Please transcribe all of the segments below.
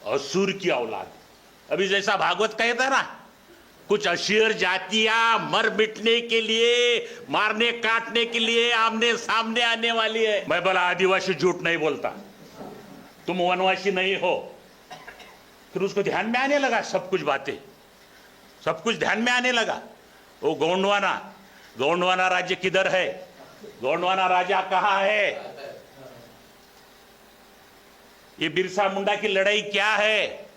असुर की औलाद। अभी जैसा भागवत कहता है ना, कुछ अशीर जातियां मर मिटने के लिए, मारने काटने के लिए आमने सामने आने वाली है। मैं बोला आदिवासी झूठ नहीं बोलता, तुम वनवासी नहीं हो। फिर उसको ध्यान में आने लगा सब कुछ बातें, सब कुछ ध्यान में आने लगा। वो गोंडवाना राज्य किधर है, गोंडवाना राजा कहां है, ये बिरसा मुंडा की लड़ाई क्या है,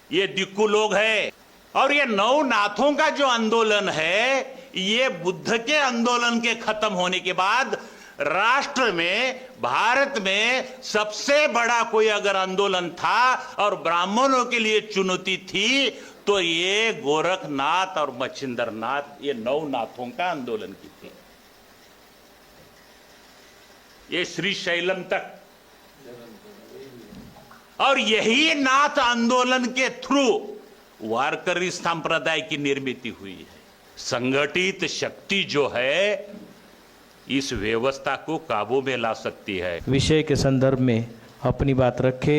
ये दिक्कू लोग है। और ये नवनाथों का जो आंदोलन है, ये बुद्ध के आंदोलन के खत्म होने के बाद राष्ट्र में, भारत में सबसे बड़ा कोई अगर आंदोलन था और ब्राह्मणों के लिए चुनौती थी, तो ये गोरखनाथ और मच्छिंद्रनाथ, ये नवनाथों का आंदोलन की थी। ये श्री शैलम तक, और यही नाथ आंदोलन के थ्रू वारकरी संप्रदाय की निर्मित हुई है। संगठित शक्ति जो है इस व्यवस्था को काबू में ला सकती है। विषय के संदर्भ में अपनी बात रखे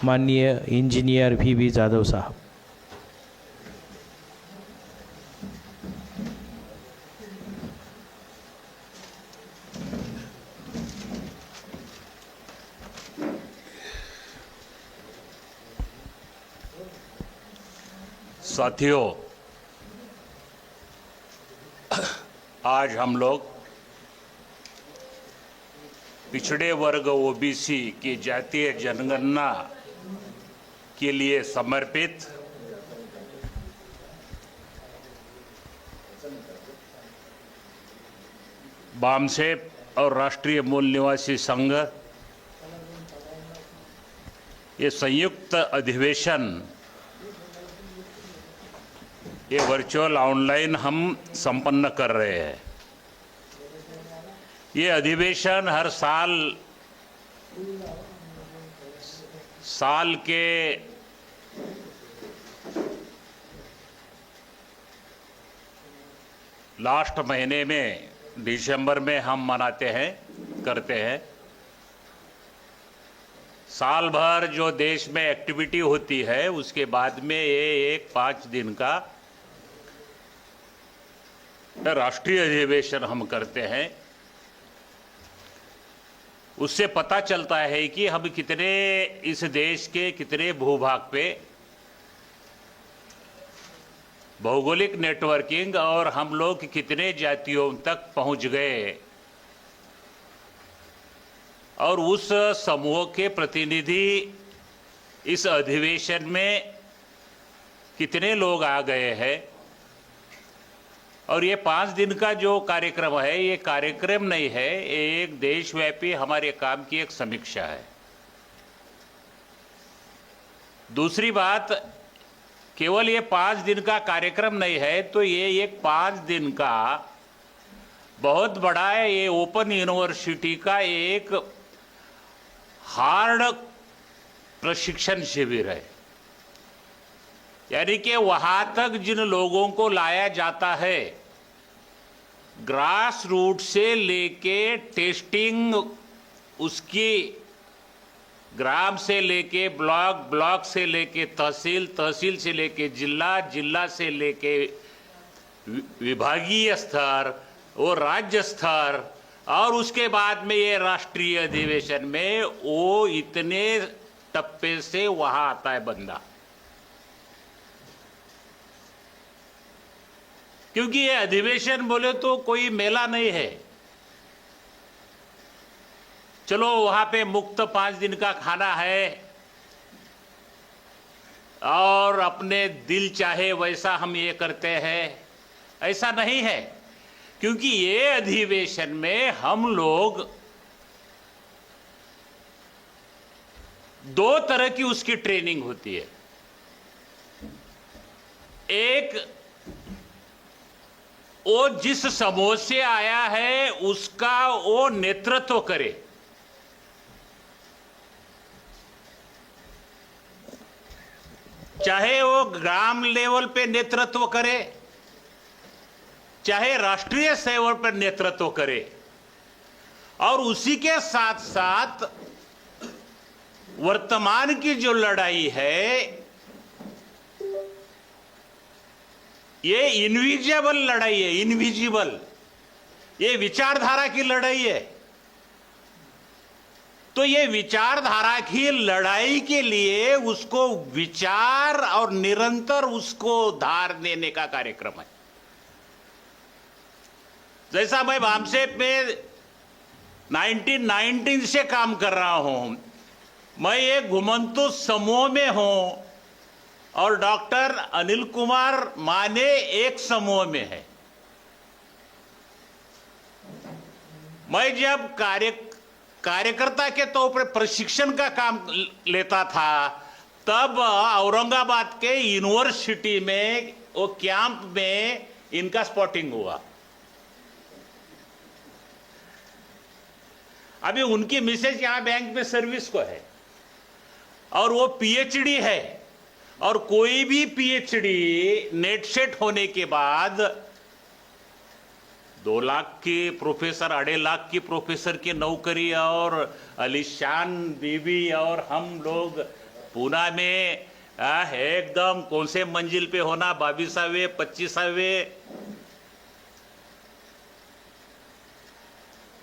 माननीय इंजीनियर वी जाधव साहब। साथियों, आज हम लोग पिछड़े वर्ग ओबीसी की जातीय जनगणना के लिए समर्पित बामसेप और राष्ट्रीय मूल निवासी संघ ये संयुक्त अधिवेशन, ये वर्चुअल ऑनलाइन हम संपन्न कर रहे हैं। ये अधिवेशन हर साल के लास्ट महीने में, दिसंबर में हम मनाते हैं, करते हैं। साल भर जो देश में एक्टिविटी होती है उसके बाद में ये एक 5 दिन का राष्ट्रीय अधिवेशन हम करते हैं। उससे पता चलता है कि हम कितने, इस देश के कितने भूभाग पे भौगोलिक नेटवर्किंग और हम लोग कितने जातियों तक पहुंच गए, और उस समूह के प्रतिनिधि इस अधिवेशन में कितने लोग आ गए हैं। और ये 5 दिन का जो कार्यक्रम है, ये कार्यक्रम नहीं है, ये एक देशव्यापी हमारे काम की एक समीक्षा है। दूसरी बात, केवल ये 5 दिन का कार्यक्रम नहीं है, तो ये एक 5 दिन का बहुत बड़ा है, ये ओपन यूनिवर्सिटी का एक हार्ड प्रशिक्षण शिविर है। यानी कि वहां तक जिन लोगों को लाया जाता है, ग्रास रूट से लेके टेस्टिंग, उसकी ग्राम से लेके ब्लॉक, ब्लॉक से लेके तहसील, तहसील से लेके जिला, जिला से लेके विभागीय स्तर, वो राज्य स्तर, और उसके बाद में ये राष्ट्रीय अधिवेशन में, वो इतने टप्पे से वहां आता है बंदा। क्योंकि ये अधिवेशन बोले तो कोई मेला नहीं है। चलो वहां पे मुफ्त 5 दिन का खाना है और अपने दिल चाहे वैसा हम ये करते हैं, ऐसा नहीं है। क्योंकि ये अधिवेशन में हम लोग 2 तरह की उसकी ट्रेनिंग होती है। एक, वो जिस समूह से आया है उसका वो नेतृत्व करे, चाहे वो ग्राम लेवल पे नेतृत्व करे, चाहे राष्ट्रीय लेवल पर नेतृत्व करे, और उसी के साथ साथ वर्तमान की जो लड़ाई है ये इनविजिबल लड़ाई है, इनविजिबल, ये विचारधारा की लड़ाई है। तो ये विचारधारा की लड़ाई के लिए उसको विचार और निरंतर उसको धार देने का कार्यक्रम है। जैसा मैं बामसेप में 1919 से काम कर रहा हूं, मैं एक घुमंतु समूह में हूं और डॉक्टर अनिल कुमार माने एक समूह में है। मैं जब कार्यकर्ता के तौर पर प्रशिक्षण का काम लेता था, तब औरंगाबाद के यूनिवर्सिटी में वो कैंप में इनका स्पॉटिंग हुआ। अभी उनकी मिसेज यहां बैंक में सर्विस को है और वो पीएचडी है, और कोई भी पीएचडी नेट सेट होने के बाद 2 लाख की प्रोफेसर, 2.5 लाख की प्रोफेसर की नौकरी, और अलीशान बीबी और हम लोग पूना में एकदम कौन से मंजिल पे होना, 22वें 25वें।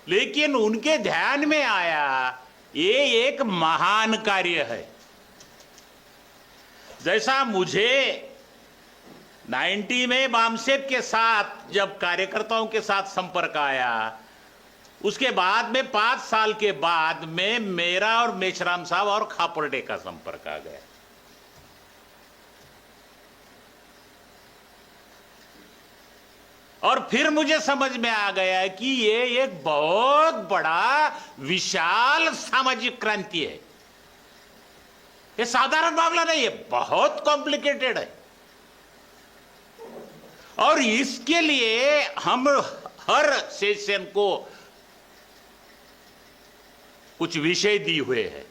लेकिन उनके ध्यान में आया ये एक महान कार्य है। जैसा मुझे 90 में बामसेप के साथ जब कार्यकर्ताओं के साथ संपर्क आया, उसके बाद में 5 साल के बाद में मेरा और मेश्राम साहब और खापर्डे का संपर्क आ गया। और फिर मुझे समझ में आ गया कि ये एक बहुत बड़ा विशाल सामाजिक क्रांति है। ये साधारण मामला नहीं है, बहुत कॉम्प्लिकेटेड है। और इसके लिए हम हर सेशन को कुछ विषय दी हुए हैं,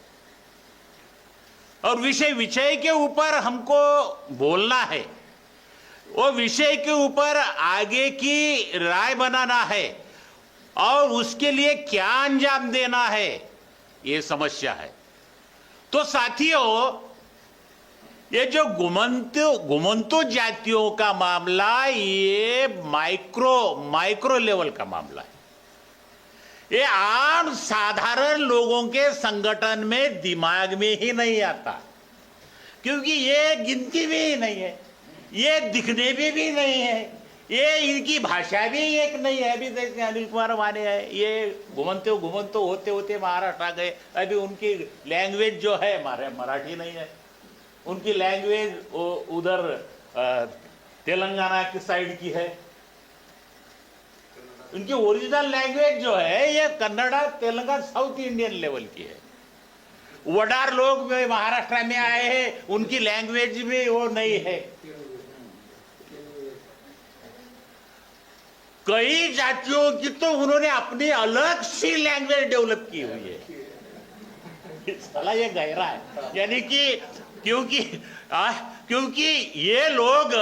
और विषय के ऊपर हमको बोलना है, वो विषय के ऊपर आगे की राय बनाना है, और उसके लिए क्या अंजाम देना है, ये समस्या है। तो साथियों, ये जो घुमंतु जातियों का मामला, ये माइक्रो लेवल का मामला है। ये आम साधारण लोगों के संगठन में दिमाग में ही नहीं आता, क्योंकि ये गिनती में ही नहीं है, ये दिखने में भी नहीं है, ये इनकी भाषा भी एक नहीं है। अभी देखते अनिल कुमार माने है, ये घुमंतु होते होते महाराष्ट्र आ गए। अभी उनकी लैंग्वेज जो है मराठी नहीं है, उनकी लैंग्वेज उधर तेलंगाना की साइड की है। उनकी ओरिजिनल लैंग्वेज जो है ये Kannada Telangana south Indian level की है। वडार लोग महाराष्ट्र में आए हैं, उनकी लैंग्वेज में वो नहीं है। कई जातियों की तो उन्होंने अपनी अलग सी लैंग्वेज डेवलप की हुई है। साला ये गहरा है, यानी कि क्योंकि ये लोग,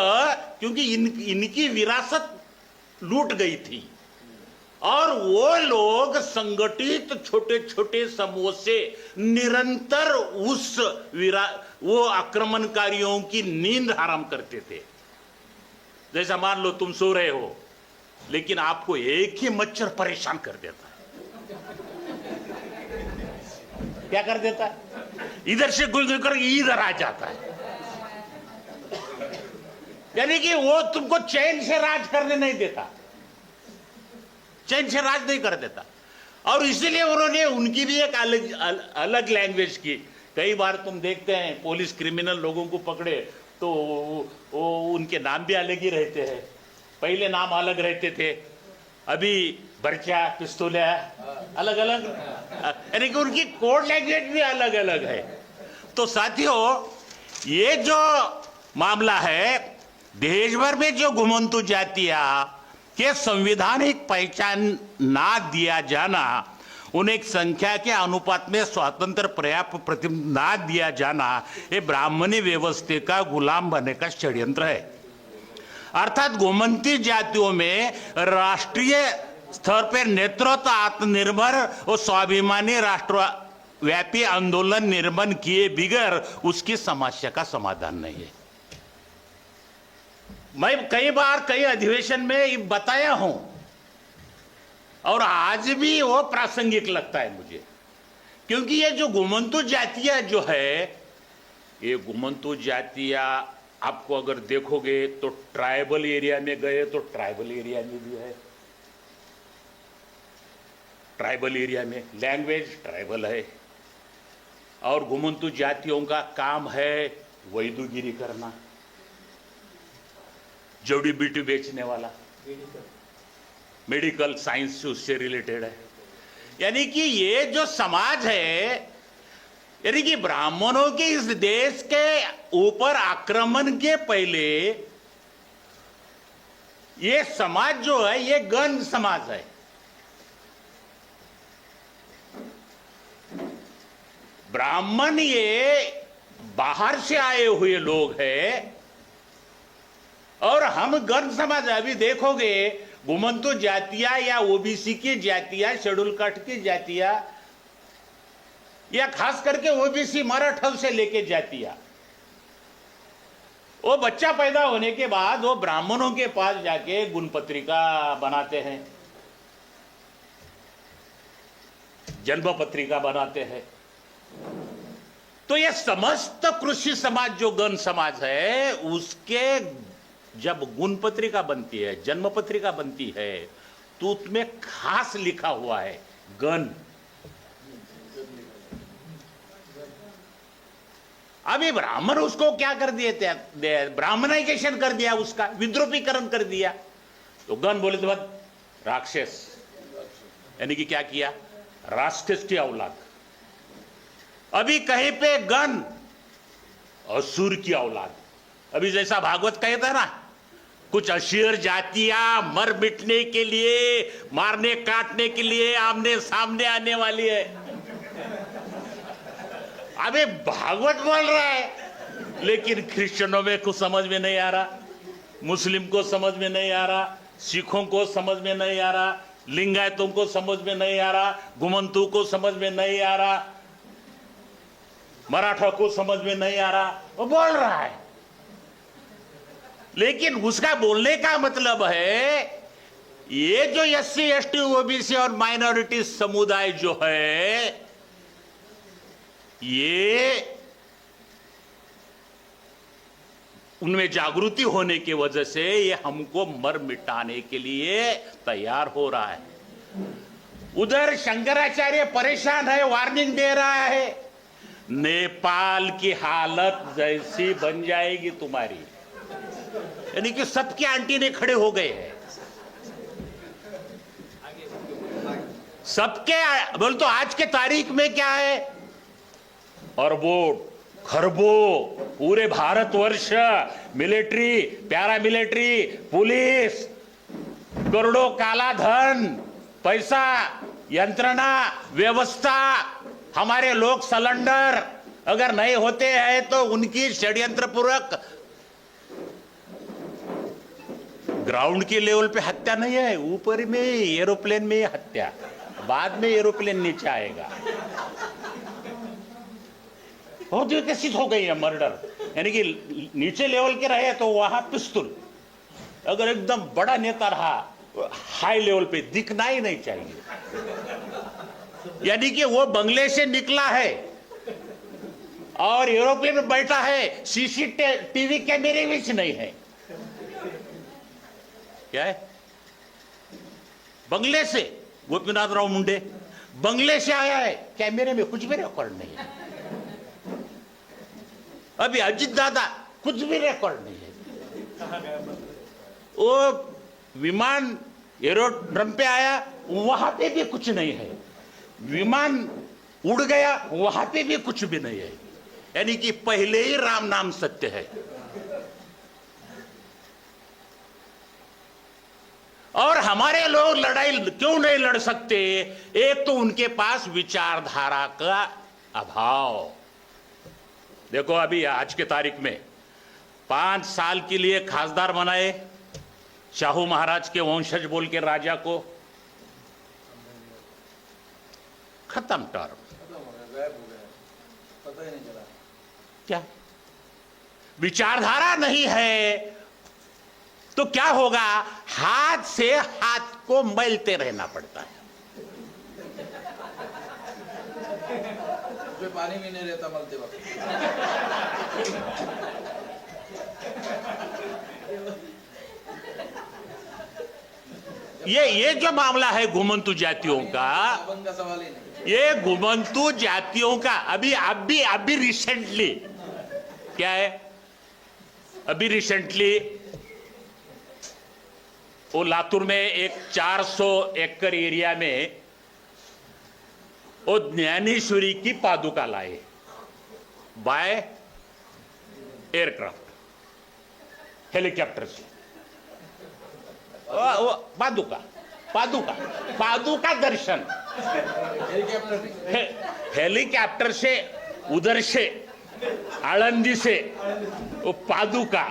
क्योंकि इनकी विरासत लूट गई थी, और वो लोग संगठित छोटे छोटे समूह से निरंतर वो आक्रमणकारियों की नींद हराम करते थे। जैसा मान लो तुम सो रहे हो, लेकिन आपको एक ही मच्छर परेशान कर देता है। क्या कर देता है? इधर से गुजर कर इधर आ जाता है, यानी कि वो तुमको चैन से राज करने नहीं देता, चैन से राज नहीं कर देता। और इसीलिए उन्होंने उनकी भी एक अलग लैंग्वेज की। कई बार तुम देखते हैं पुलिस क्रिमिनल लोगों को पकड़े तो वो उनके नाम भी अलग ही रहते हैं। पहले नाम अलग रहते थे, अभी बर्चा, पिस्तौलिया अलग अलग, यानी कि उनकी कोड लैंग्वेज भी अलग अलग है। तो साथियों, ये जो मामला है, देश भर में जो घुमंतु जातियां के संवैधानिक पहचान ना दिया जाना, उन्हें एक संख्या के अनुपात में स्वतंत्र पर्याप्त प्रतिनिधित्व ना दिया जाना, ये ब्राह्मणी व्यवस्था का गुलाम बनने का षड्यंत्र है। अर्थात घुमंतु जातियों में राष्ट्रीय स्तर पर नेतृत्व, आत्मनिर्भर और स्वाभिमानी राष्ट्र व्यापी आंदोलन निर्माण किए बिगर उसकी समस्या का समाधान नहीं है। मैं कई बार कई अधिवेशन में बताया हूं और आज भी वो प्रासंगिक लगता है मुझे, क्योंकि ये जो घुमंतु जातियां जो है, ये घुमंतु जातियां आपको अगर देखोगे तो ट्राइबल एरिया में गए तो ट्राइबल एरिया में भी है, ट्राइबल एरिया में लैंग्वेज ट्राइबल है, और घुमंतु जातियों का काम है वैदुगिरी करना, जड़ी बूटी बेचने वाला, मेडिकल साइंस उससे रिलेटेड है। यानी कि ये जो समाज है, यानी कि ब्राह्मणों के इस देश के ऊपर आक्रमण के पहले ये समाज जो है ये गण समाज है। ब्राह्मण ये बाहर से आए हुए लोग हैं और हम गण समाज। अभी देखोगे घुमंतु जातियां या ओबीसी की जातियां, शेड्यूल कास्ट की जातियां, या खास करके ओबीसी मराठा से लेके जातियां, वो बच्चा पैदा होने के बाद वो ब्राह्मणों के पास जाके गुण पत्रिका बनाते हैं, जन्म पत्रिका बनाते हैं। तो ये समस्त कृषि समाज जो गण समाज है, उसके जब गुण पत्रिका बनती है, जन्म पत्रिका बनती है, तो उसमें खास लिखा हुआ है गण। अभी ब्राह्मण उसको क्या कर दिए थे, ब्राह्मणाइजेशन कर दिया, उसका विद्रोपीकरण कर दिया, तो गण बोले तो बाद राक्षस, यानी कि क्या किया, राक्षस की औलाद। अभी कहीं पे गण असुर की औलाद। अभी जैसा भागवत कहता है ना, कुछ अशीर जातियां मर मिटने के लिए, मारने काटने के लिए आमने सामने आने वाली है। अबे भागवत बोल रहा है, लेकिन क्रिश्चियनों में कुछ समझ में नहीं आ रहा, मुस्लिम को समझ में नहीं आ रहा, सिखों को समझ में नहीं आ रहा, लिंगायतों को समझ में नहीं आ रहा, घुमंतु को समझ में नहीं आ रहा, मराठा को समझ में नहीं आ रहा, वो बोल रहा है। लेकिन उसका बोलने का मतलब है ये जो एससी एसटी ओबीसी और माइनॉरिटी समुदाय जो है, ये उनमें जागृति होने की वजह से ये हमको मर मिटाने के लिए तैयार हो रहा है। उधर शंकराचार्य परेशान है, वार्निंग दे रहा है, नेपाल की हालत जैसी बन जाएगी तुम्हारी। यानी कि सबके आंटीने खड़े हो गए हैं, सबके बोल तो आज के तारीख में क्या है, अरबों खरबों पूरे Bharatvarsh military, para military, police, करोड़ों काला धन, पैसा, यंत्रणा, व्यवस्था, हमारे लोग सलेंडर अगर नहीं होते हैं तो उनकी षड्यंत्र पूर्वक ग्राउंड के लेवल पे हत्या नहीं है, ऊपर में एरोप्लेन में हत्या, बाद में एरोप्लेन नीचे आएगा। बहुत विकसित हो गई है मर्डर, यानी कि नीचे लेवल के रहे तो वहां पिस्तौल, अगर एकदम बड़ा नेता रहा हाई लेवल पे दिखना ही नहीं चाहिए। यानी कि वो बंगले से निकला है और एरोप्लेन में बैठा है, सीसीटीवी कैमरे में नहीं है। क्या है, बंगले से गोपीनाथ राव मुंडे बंगले से आया है, कैमरे में कुछ भी रिकॉर्ड नहीं है। अभी अजित दादा कुछ भी रिकॉर्ड नहीं है। वो विमान एरोड्रम पे आया, वहां पे भी कुछ नहीं है, विमान उड़ गया, वहां पे भी कुछ भी नहीं है। यानी कि पहले ही राम नाम सत्य है। और हमारे लोग लड़ाई क्यों नहीं लड़ सकते? एक तो उनके पास विचारधारा का अभाव। देखो अभी आज के तारीख में 5 साल के लिए खासदार बनाए, शाहू महाराज के वंशज बोल के राजा को, खत्म टर्म। गायब हो गया, पता ही नहीं चला। क्या विचारधारा नहीं है तो क्या होगा? हाथ से हाथ को मलते रहना पड़ता है। उसमें पानी भी नहीं रहता मलते वक्त। ये जो मामला है घुमंतु जातियों का, साबुन का सवाल ही नहीं। ये घुमंतु जातियों का अभी रिसेंटली क्या है? अभी रिसेंटली वो लातूर में एक 400 एकड़ एरिया में वो ज्ञानेश्वरी की पादुका लाए बाय एयरक्राफ्ट, हेलीकॉप्टर से। वो पादुका दर्शन हेलीकॉप्टर नहीं, हेलीकॉप्टर से, उधर से आळंदी से वो पादुका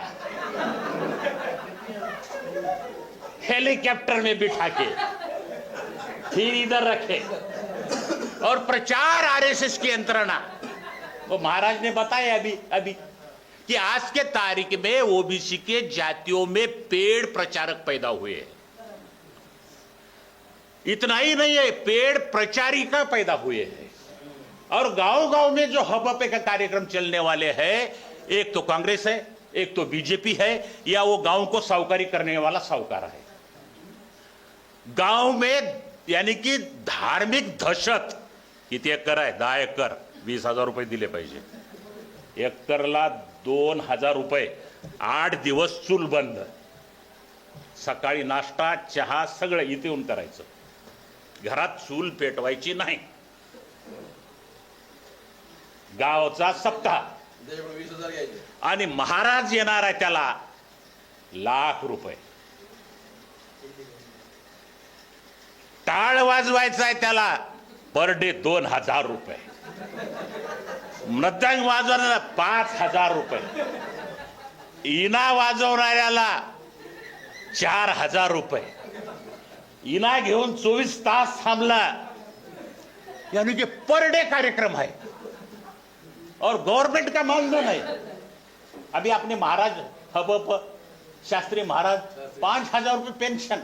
हेलीकॉप्टर में बिठा के फिर इधर रखे और प्रचार आरएसएस की यंत्रणा। वो महाराज ने बताया अभी कि आज के तारीख में ओबीसी के जातियों में पेड़ प्रचारक पैदा हुए हैं। इतना ही नहीं है, पेड़ प्रचारिका पैदा हुए हैं। और गांव-गांव में जो हब का कार्यक्रम चलने वाले हैं, एक तो कांग्रेस है, एक तो बीजेपी है, या वो गांव को साहूकारी करने वाला साहूकार है। गांव में यानी की धार्मिक दहशत किती एकर आहे? 10 एकर, 20,000 रुपये दिले पाहिजे. एकरला 2,000 रुपये, 8 दिवस चूल बंद, सकाळी नाश्ता चहा सगळं इथे येऊन करायचं, घरात चूल पेटवायची नाही. गावचा सप्ताह. आणि महाराज येणार आहे त्याला ₹1,00,000. टाळ वाजवायचा आहे त्याला पर डे 2,000 रुपये. मृदंग वाजवणाऱ्याला 5,000 रुपये. इना वाजवणाऱ्याला 4,000 रुपये. इना घेऊन 24 तास थांबला, यानी कि पर डे कार्यक्रम है और गवर्नमेंट का मानधन है. अभी अपने महाराज हबप शास्त्री महाराज 5,000 रुपये पेंशन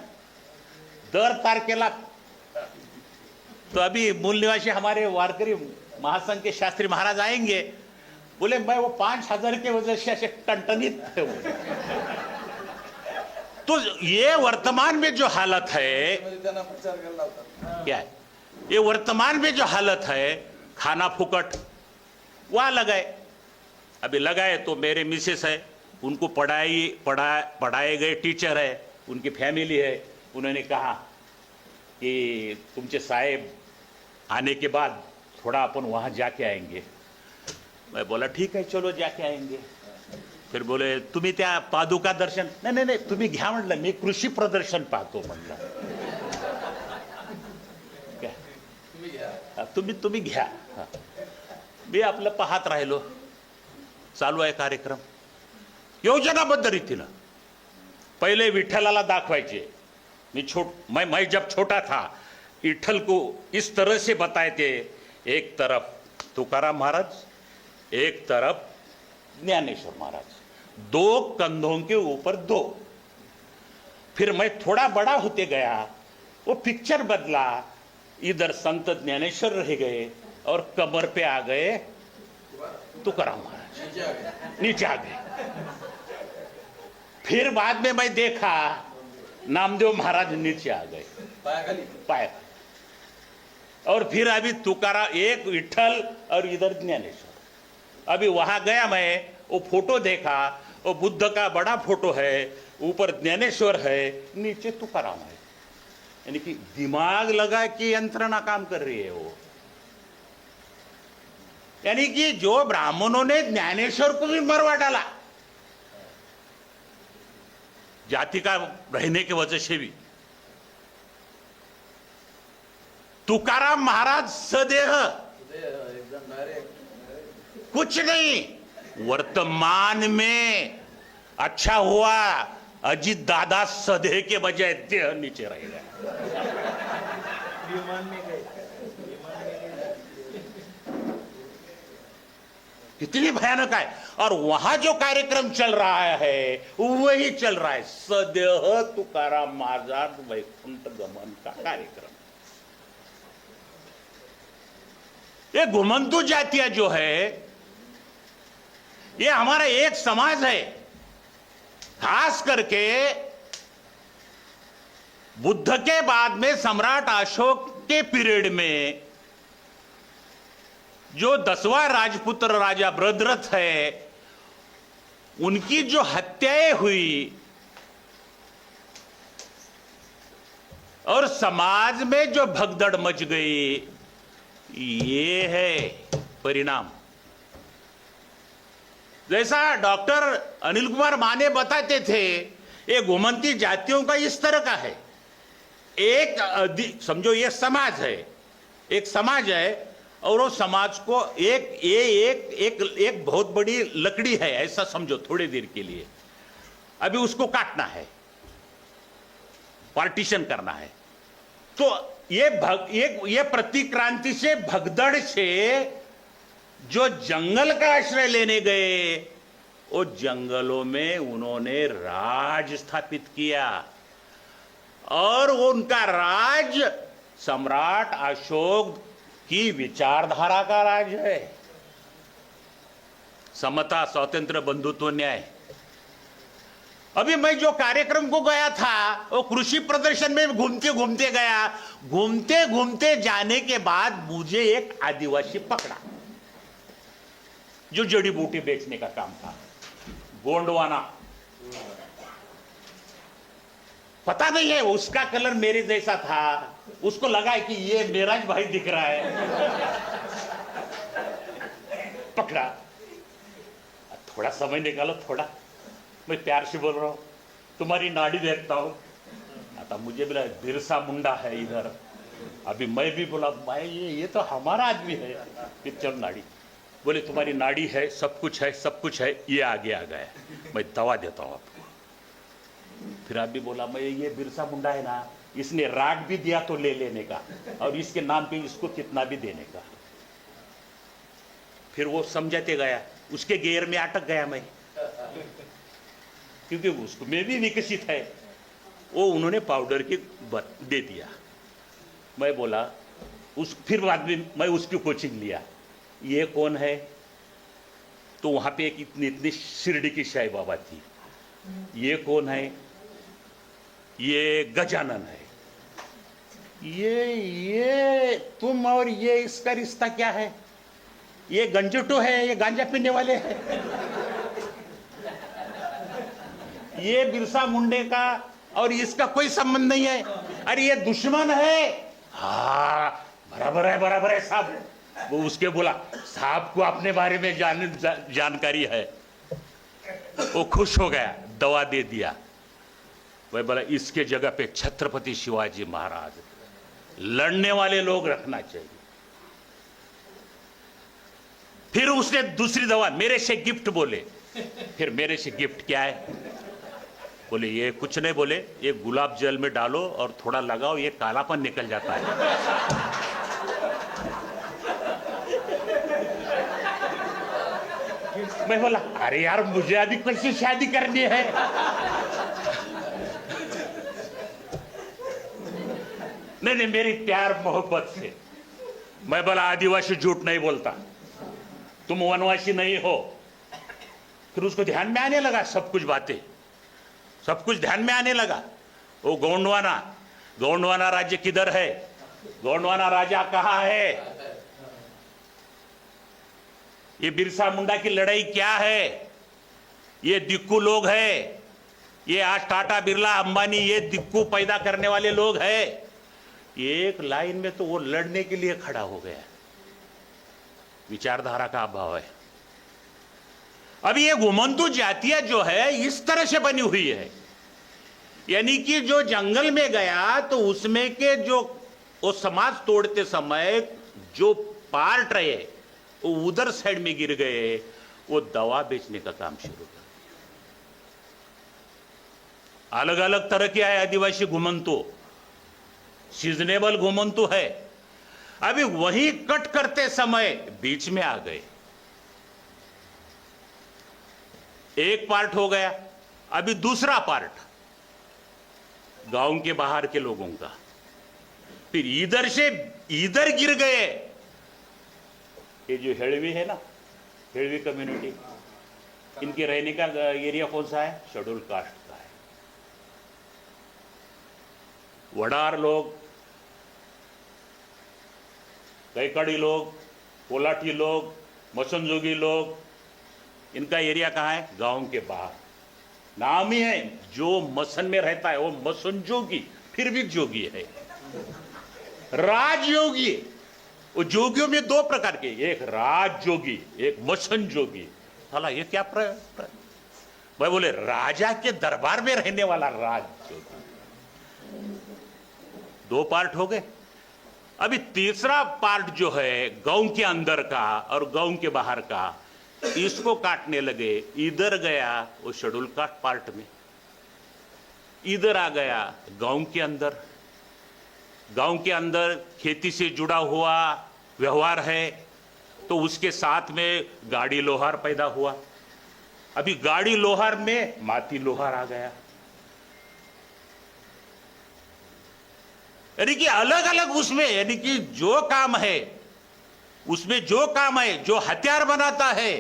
दर तारखेला. तो अभी मूल निवासी हमारे वारकरी महासंघ के शास्त्री महाराज आएंगे, बोले मैं वो 5,000 के वजह से ऐसे टनटनित थे. तो ये वर्तमान में जो हालत है क्या है, ये वर्तमान में जो हालत है, खाना फुकट वहां लगाए. अभी लगाए तो मेरे मिसेस है, उनको पढ़ाए गए टीचर है, उनकी फैमिली है. उन्होंने कहा कि तुमचे साहेब आने के बाद थोड़ा अपन वहां जाके आएंगे. मैं बोला ठीक है चलो जाके आएंगे. फिर बोले तुम्ही त्या पादुका दर्शन, नाही नाही तुम्ही घ्या म्हटलं, मी कृषी प्रदर्शन पाहतो म्हटलं. तुम्ही घ्या. मी आपलं पाहत राहिलो. चालू आहे कार्यक्रम योजनाबद्ध रीतीनं. पहले विठ्ठलाला दाखवायचे. मैं जब छोटा था विठ्ठल को इस तरह से बताए थे, एक तरफ तुकाराम महाराज, एक तरफ ज्ञानेश्वर महाराज, 2 कंधों के ऊपर 2. फिर मैं थोड़ा बड़ा होते गया, वो पिक्चर बदला, इधर संत ज्ञानेश्वर रह गए और कमर पे आ गए तुकाराम महाराज, नीचे आ गए. फिर बाद में मैं देखा नामदेव महाराज नीचे आ गए पाया. और फिर अभी तुकाराम, एक विठ्ठल और इधर ज्ञानेश्वर. अभी वहां गया मैं, वो फोटो देखा, वो बुद्ध का बड़ा फोटो है, ऊपर ज्ञानेश्वर है, नीचे तुकाराम है. यानी कि दिमाग लगा कि यंत्रणा काम कर रही है वो. यानी कि जो ब्राह्मणों ने ज्ञानेश्वर को भी मरवा डाला जाति का रहने के वजह से भी. तुकाराम महाराज सदेह कुछ नहीं. वर्तमान में अच्छा हुआ अजित दादा सदेह के बजाय देह नीचे रह गए. कितनी भयानक है। और वहां जो कार्यक्रम चल रहा है वही चल रहा है, सदेह तुकाराम महाराज वैकुंठ गमन का कार्यक्रम। ये घुमंतु जातियां जो है, ये हमारा एक समाज है। खास करके बुद्ध के बाद में सम्राट अशोक के पीरियड में जो 10वां राजपुत्र राजा भद्रथ है, उनकी जो हत्याएं हुई और समाज में जो भगदड़ मच गई, ये है परिणाम। जैसा डॉक्टर अनिल कुमार माने बताते थे, ये घुमंती जातियों का इस तरह का है। एक समझो ये समाज है, एक समाज है, और वो समाज को एक बहुत बड़ी लकड़ी है, ऐसा समझो थोड़ी देर के लिए। अभी उसको काटना है, पार्टीशन करना है। तो ये प्रतिक्रांति से, भगदड़ से जो जंगल का आश्रय लेने गए, वो जंगलों में उन्होंने राज स्थापित किया, और उनका राज सम्राट अशोक की विचारधारा का राज है। समता, स्वातंत्र्य, बंधुत्व, न्याय। अभी मैं जो कार्यक्रम को गया था, वो कृषि प्रदर्शन में घूमते घूमते गया। घूमते घूमते जाने के बाद मुझे एक आदिवासी पकड़ा, जो जड़ी बूटी बेचने का काम था, गोंडवाना। पता नहीं है, उसका कलर मेरे जैसा था। उसको लगा कि ये मेरा भाई दिख रहा है, पकड़ा। थोड़ा समय निकालो, थोड़ा मैं प्यार से बोल रहा हूं, तुम्हारी नाड़ी देखता हूं। आता मुझे बोला बिरसा मुंडा है इधर। अभी मैं भी बोला भाई ये तो हमारा आदमी है। फिर चल नाड़ी, बोले तुम्हारी नाड़ी है, सब कुछ है, सब कुछ है। ये आगे आ गया, मैं दवा देता हूं आपको। फिर आप भी बोला मैं ये बिरसा मुंडा है ना, इसने राग भी दिया तो ले लेने का, और इसके नाम पे इसको कितना भी देने का। फिर वो समझाते गया, उसके गेयर में अटक गया मैं, क्योंकि उसको में भी विकसित है। वो उन्होंने पाउडर की दे दिया। मैं बोला फिर बाद में मैं उसकी कोचिंग लिया, ये कौन है? तो वहां पे एक इतनी शिरडी की साईं बाबा थी। ये कौन है? ये गजानन है। ये तुम और ये इसका रिश्ता क्या है? ये गंजटो है, ये गांजा पीने वाले हैं। ये बिरसा मुंडे का और इसका कोई संबंध नहीं है। अरे ये दुश्मन है। हाँ बराबर है, बराबर है साहब। वो उसके बोला साहब को अपने बारे में जानकारी है। वो खुश हो गया, दवा दे दिया। वह बोला इसके जगह पे छत्रपति शिवाजी महाराज, लड़ने वाले लोग रखना चाहिए। फिर उसने दूसरी दवा मेरे से गिफ्ट बोले। फिर मेरे से गिफ्ट क्या है? बोले ये कुछ नहीं, बोले ये गुलाब जल में डालो और थोड़ा लगाओ, ये कालापन निकल जाता है। मैं बोला अरे यार मुझे अभी कैसे शादी करनी है? नहीं, मेरी प्यार मोहब्बत से। मैं बोला आदिवासी झूठ नहीं बोलता, तुम वनवासी नहीं हो। फिर उसको ध्यान में आने लगा, सब कुछ बातें, सब कुछ ध्यान में आने लगा। वो गोंडवाना राज्य किधर है? गोंडवाना राजा कहाँ है? ये बिरसा मुंडा की लड़ाई क्या है? ये दिक्कू लोग है। ये आज टाटा बिरला अंबानी ये दिक्कू पैदा करने वाले लोग हैं। एक लाइन में तो वो लड़ने के लिए खड़ा हो गया। विचारधारा का अभाव है। अब ये घुमंतु जातियां जो है इस तरह से बनी हुई है, यानी कि जो जंगल में गया तो उसमें के जो वो समाज तोड़ते समय जो पार्ट रहे वो उधर साइड में गिर गए। वो दवा बेचने का काम शुरू कर। अलग अलग तरह के है आदिवासी घुमंतु, सीजनेबल घुमंतु है। अभी वही कट करते समय बीच में आ गए। एक पार्ट हो गया। अभी दूसरा पार्ट गांव के बाहर के लोगों का, फिर इधर से इधर गिर गए। ये जो हेड़वी है ना, हेड़वी कम्युनिटी, इनके रहने का एरिया कौन सा है? शेड्यूल कास्ट का है। वडार लोग, कैकड़ी लोग, कोलाठी लोग, मसनजोगी लोग, इनका एरिया कहाँ है? गांव के बाहर। नाम ही है, जो मसन में रहता है वो मसन जोगी, फिर भी जोगी है, राजयोगी। वो जोगियों में दो प्रकार के, एक राज जोगी, एक मसन जोगी। साला ये क्या भाई बोले, राजा के दरबार में रहने वाला राज जोगी। दो पार्ट हो गए। अभी तीसरा पार्ट जो है गांव के अंदर का और गांव के बाहर का, इसको काटने लगे। इधर गया वो शेड्यूल कास्ट पार्ट में, इधर आ गया गांव के अंदर। गांव के अंदर खेती से जुड़ा हुआ व्यवहार है, तो उसके साथ में गाड़ी लोहार पैदा हुआ। अभी गाड़ी लोहार में माती लोहार आ गया। यानी कि अलग अलग उसमें, यानी कि जो काम है उसमें, जो काम है, जो हथियार बनाता है।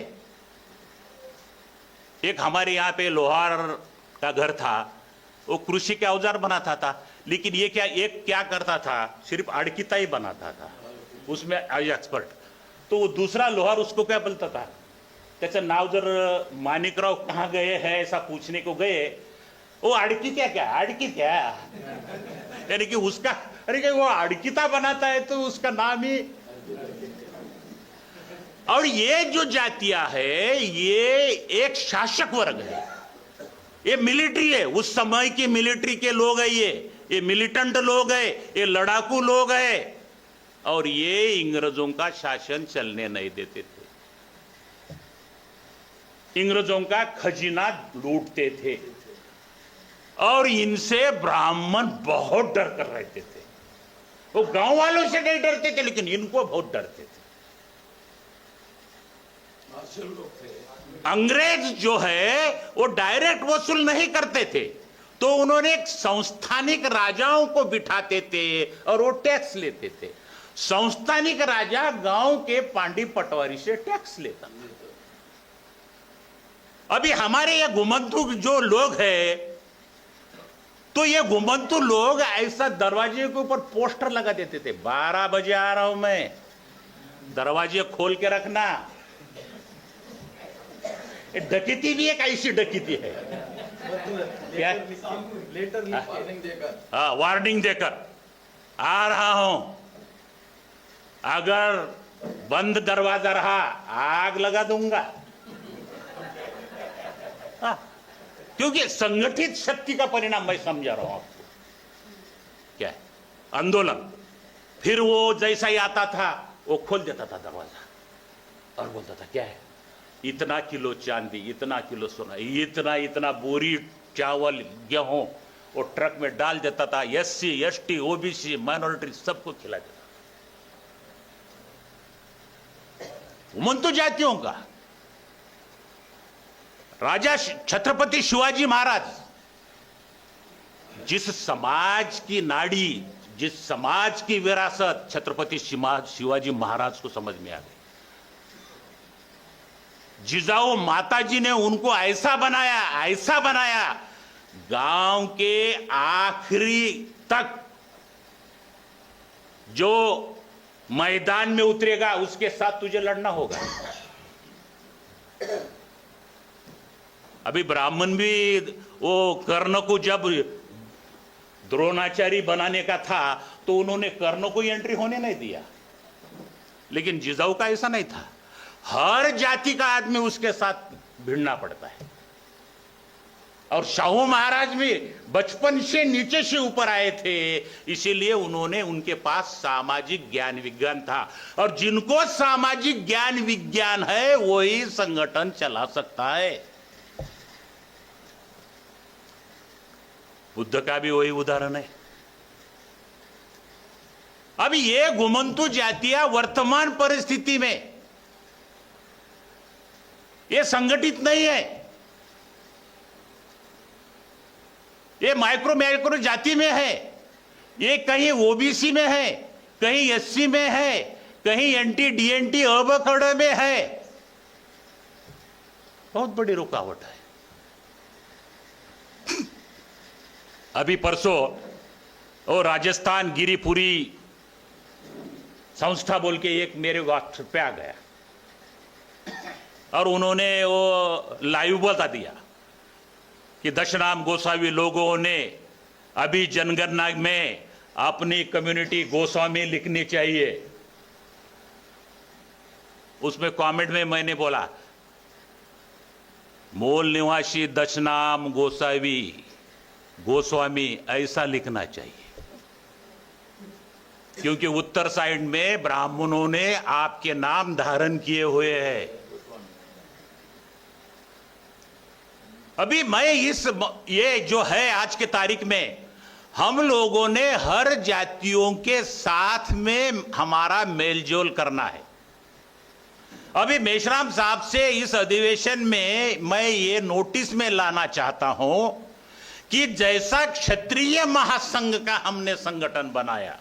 एक हमारे यहां पे लोहार का घर था, वो कृषि के औजार बनाता था, लेकिन ये क्या करता था, सिर्फ अड़किता ही बनाता था, उसमें एक्सपर्ट। तो वो दूसरा लोहार उसको क्या बोलता था, त्याचं नाव जर माणिकराव कहाँ गए हैं ऐसा पूछने को गए, वो अड़की क्या अड़की क्या, यानी कि उसका, अरे कि वो अड़किता बनाता है तो उसका नाम ही। और ये जो जातियां है, ये एक शासक वर्ग है, ये मिलिट्री है, उस समय की मिलिट्री के लोग है, ये मिलिटेंट लोग है, ये लड़ाकू लोग है, और ये इंग्रजों का शासन चलने नहीं देते थे, इंग्रजों का खजीना लूटते थे, और इनसे ब्राह्मण बहुत डर कर रहते थे। वो गांव वालों से नहीं डरते थे, लेकिन इनको बहुत डरते थे। अंग्रेज जो है वो डायरेक्ट वसूल नहीं करते थे, तो उन्होंने संस्थानिक राजाओं को बिठाते थे और वो टैक्स लेते थे। संस्थानिक राजा गांव के पांडी पटवारी से टैक्स लेता। अभी हमारे ये घुमंतु जो लोग हैं, तो ये घुमंतु लोग ऐसा दरवाजे के ऊपर पोस्टर लगा देते थे, 12 बजे आ रहा हूं मैं, दरवाजे खोल के रखना। डकैती भी एक ऐसी डकैती है, क्या लेटर वार्निंग देकर, हाँ वार्निंग देकर आ रहा हूं, अगर बंद दरवाजा रहा आग लगा दूंगा। हाँ, क्योंकि संगठित शक्ति का परिणाम मैं समझा रहा हूं आपको, क्या है आंदोलन। फिर वो जैसा ही आता था वो खोल देता था दरवाजा और बोलता था क्या है, इतना किलो चांदी, इतना किलो सोना, इतना बोरी चावल गेहूं वो ट्रक में डाल देता था। SC ST OBC माइनॉरिटी सबको खिला देता। घुमंतु जातियों का राजा छत्रपति शिवाजी महाराज, जिस समाज की नाड़ी, जिस समाज की विरासत छत्रपति शिवाजी महाराज को समझ में आ गई। जिजाऊ माताजी ने उनको ऐसा बनाया, गांव के आखिरी तक जो मैदान में उतरेगा उसके साथ तुझे लड़ना होगा। अभी ब्राह्मण भी वो कर्ण को जब द्रोणाचार्य बनाने का था तो उन्होंने कर्ण को एंट्री होने नहीं दिया, लेकिन जिजाऊ का ऐसा नहीं था। हर जाति का आदमी उसके साथ भिड़ना पड़ता है। और शाहू महाराज भी बचपन से नीचे से ऊपर आए थे, इसीलिए उन्होंने, उनके पास सामाजिक ज्ञान विज्ञान था, और जिनको सामाजिक ज्ञान विज्ञान है वही संगठन चला सकता है। बुद्ध का भी वही उदाहरण है। अब ये घुमंतु जातियां वर्तमान परिस्थिति में ये संगठित नहीं है, ये माइक्रो जाति में है, ये कहीं ओबीसी में है, कहीं एससी में है, कहीं एनटी डीएनटी अबखड़े में है। बहुत बड़ी रुकावट है। अभी परसों वो राजस्थान गिरिपुरी संस्था बोल के एक मेरे व्हाट्सएप पे आ गया और उन्होंने वो लाइव बता दिया कि दशनाम गोसावी लोगों ने अभी जनगणना में अपनी कम्युनिटी गोस्वामी लिखनी चाहिए। उसमें कमेंट में मैंने बोला मूल निवासी दशनाम गोस्वामी ऐसा लिखना चाहिए, क्योंकि उत्तर साइड में ब्राह्मणों ने आपके नाम धारण किए हुए हैं। अभी मैं ये जो है आज के तारीख में हम लोगों ने हर जातियों के साथ में हमारा मेलजोल करना है। अभी मेश्राम साहब से इस अधिवेशन में मैं ये नोटिस में लाना चाहता हूं कि जैसा क्षत्रिय महासंघ का हमने संगठन बनाया